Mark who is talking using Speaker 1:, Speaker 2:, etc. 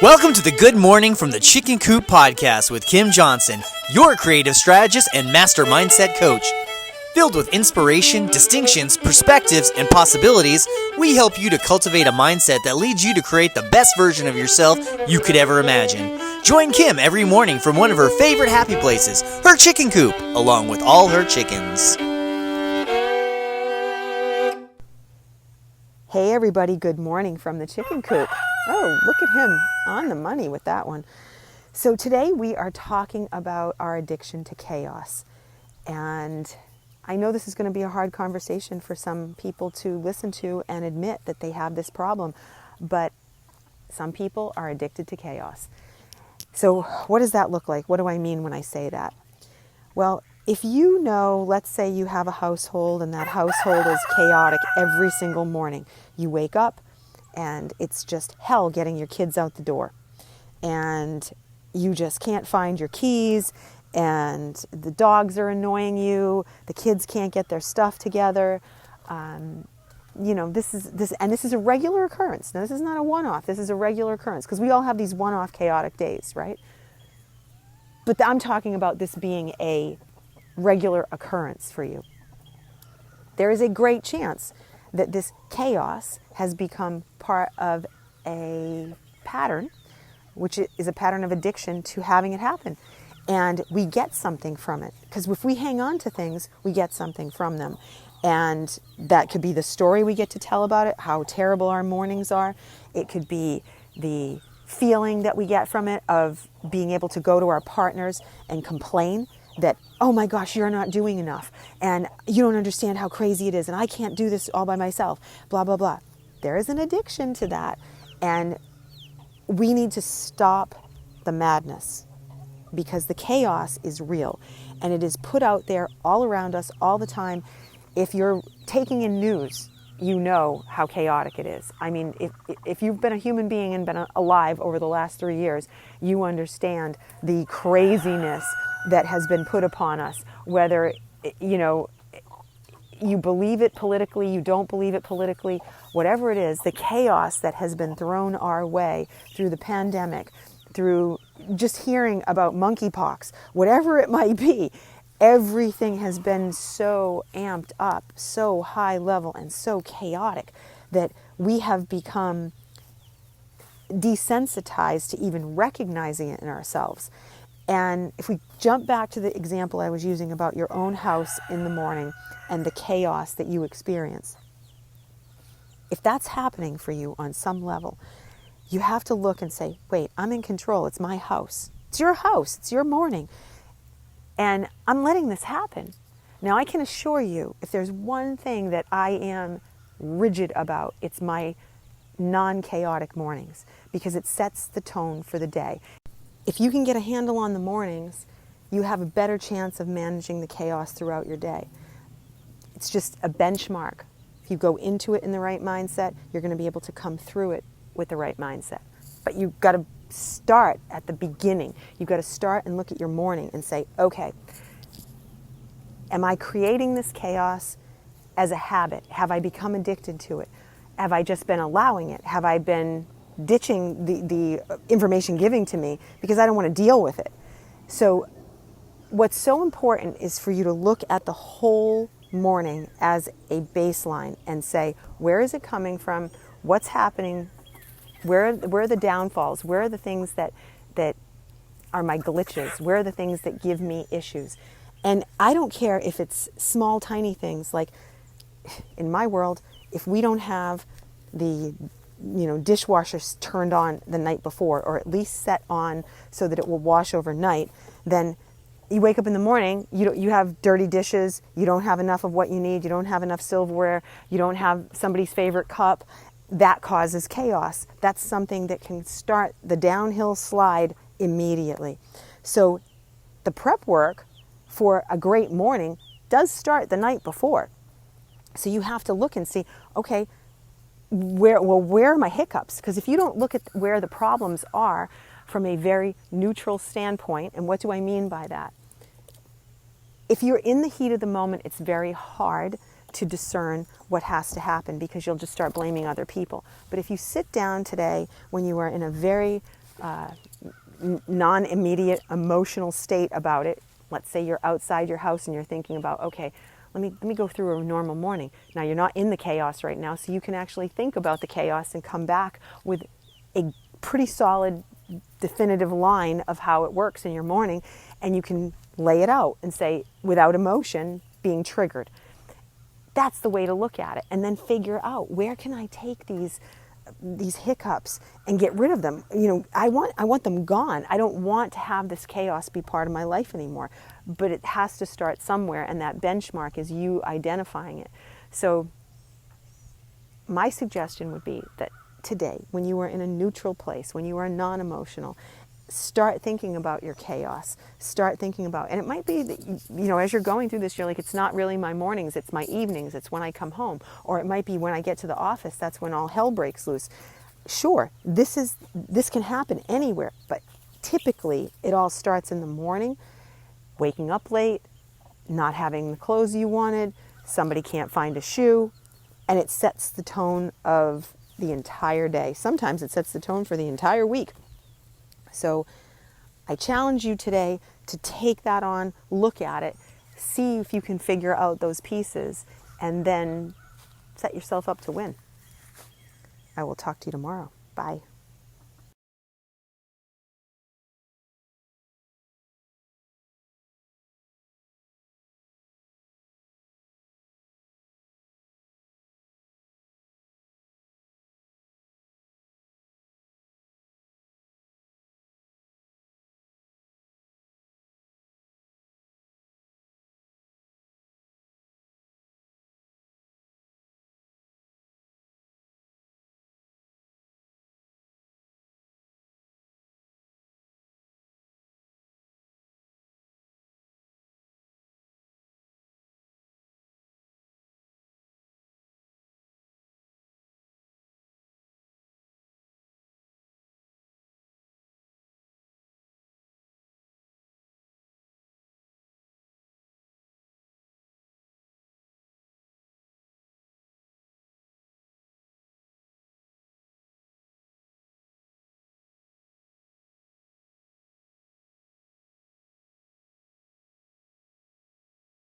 Speaker 1: Welcome to the Good Morning from the Chicken Coop podcast with Kim Johnson, your creative strategist and master mindset coach. Filled with inspiration, distinctions, perspectives, and possibilities, we help you to cultivate a mindset that leads you to create the best version of yourself you could ever imagine. Join Kim every morning from one of her favorite happy places, her chicken coop, along with all her chickens.
Speaker 2: Hey everybody, good morning from the chicken coop. Oh, look at him on the money with that one. So today we are talking about our addiction to chaos. And I know this is going to be a hard conversation for some people to listen to and admit that they have this problem, but some people are addicted to chaos. So what does that look like? What do I mean when I say that? Well, if you know, let's say you have a household and that household is chaotic every single morning. You wake up and it's just hell getting your kids out the door. And you just can't find your keys and the dogs are annoying you. The kids can't get their stuff together. This is a regular occurrence. Now, this is not a one-off. This is a regular occurrence because we all have these one-off chaotic days, right? But I'm talking about this being a regular occurrence for you. There is a great chance that this chaos has become part of a pattern, which is a pattern of addiction to having it happen. And we get something from it. Because if we hang on to things, we get something from them. And that could be the story we get to tell about it, how terrible our mornings are. It could be the feeling that we get from it of being able to go to our partners and complain that, oh my gosh, you're not doing enough, and you don't understand how crazy it is, and I can't do this all by myself, blah, blah, blah. There is an addiction to that, and we need to stop the madness because the chaos is real, and it is put out there all around us all the time. If you're taking in news, you know how chaotic it is. I mean, if you've been a human being and been alive over the last 3 years, you understand the craziness that has been put upon us, whether, you believe it politically, you don't believe it politically, whatever it is, the chaos that has been thrown our way through the pandemic, through just hearing about monkeypox, whatever it might be, everything has been so amped up, so high level and so chaotic that we have become desensitized to even recognizing it in ourselves. And if we jump back to the example I was using about your own house in the morning and the chaos that you experience, if that's happening for you on some level, you have to look and say, wait, I'm in control. It's my house. It's your house. It's your morning. And I'm letting this happen. Now, I can assure you, if there's one thing that I am rigid about, it's my non-chaotic mornings, because it sets the tone for the day. If you can get a handle on the mornings, you have a better chance of managing the chaos throughout your day. It's just a benchmark. If you go into it in the right mindset, you're going to be able to come through it with the right mindset. But you've got to start at the beginning. You've got to start and look at your morning and say, okay, am I creating this chaos as a habit? Have I become addicted to it? Have I just been allowing it? Have I been ditching the information giving to me because I don't want to deal with it? So what's so important is for you to look at the whole morning as a baseline and say, where is it coming from? What's happening? Where are the downfalls? Where are the things that are my glitches? Where are the things that give me issues? And I don't care if it's small, tiny things. Like in my world, if we don't have the dishwashers turned on the night before, or at least set on so that it will wash overnight, then you wake up in the morning, you have dirty dishes, you don't have enough of what you need, you don't have enough silverware, you don't have somebody's favorite cup. That causes chaos. That's something that can start the downhill slide immediately. So the prep work for a great morning does start the night before. So you have to look and see, okay, where are my hiccups? Because if you don't look at where the problems are from a very neutral standpoint, and what do I mean by that? If you're in the heat of the moment, it's very hard to discern what has to happen because you'll just start blaming other people. But if you sit down today when you are in a very non-immediate emotional state about it. Let's say you're outside your house and you're thinking about, okay, let me go through a normal morning. Now you're not in the chaos right now, so you can actually think about the chaos and come back with a pretty solid, definitive line of how it works in your morning, and you can lay it out and say, without emotion being triggered. That's the way to look at it, and then figure out, where can I take these hiccups and get rid of them. I want them gone. I don't want to have this chaos be part of my life anymore. But it has to start somewhere, and that benchmark is you identifying it. So my suggestion would be that today, when you are in a neutral place, when you are non-emotional, start thinking about your chaos. Start thinking about, and it might be that, as you're going through this, you're like, it's not really my mornings, it's my evenings, it's when I come home. Or it might be when I get to the office, that's when all hell breaks loose. Sure, this can happen anywhere, but typically it all starts in the morning, waking up late, not having the clothes you wanted, somebody can't find a shoe, and it sets the tone of the entire day. Sometimes it sets the tone for the entire week. So I challenge you today to take that on, look at it, see if you can figure out those pieces, and then set yourself up to win. I will talk to you tomorrow. Bye.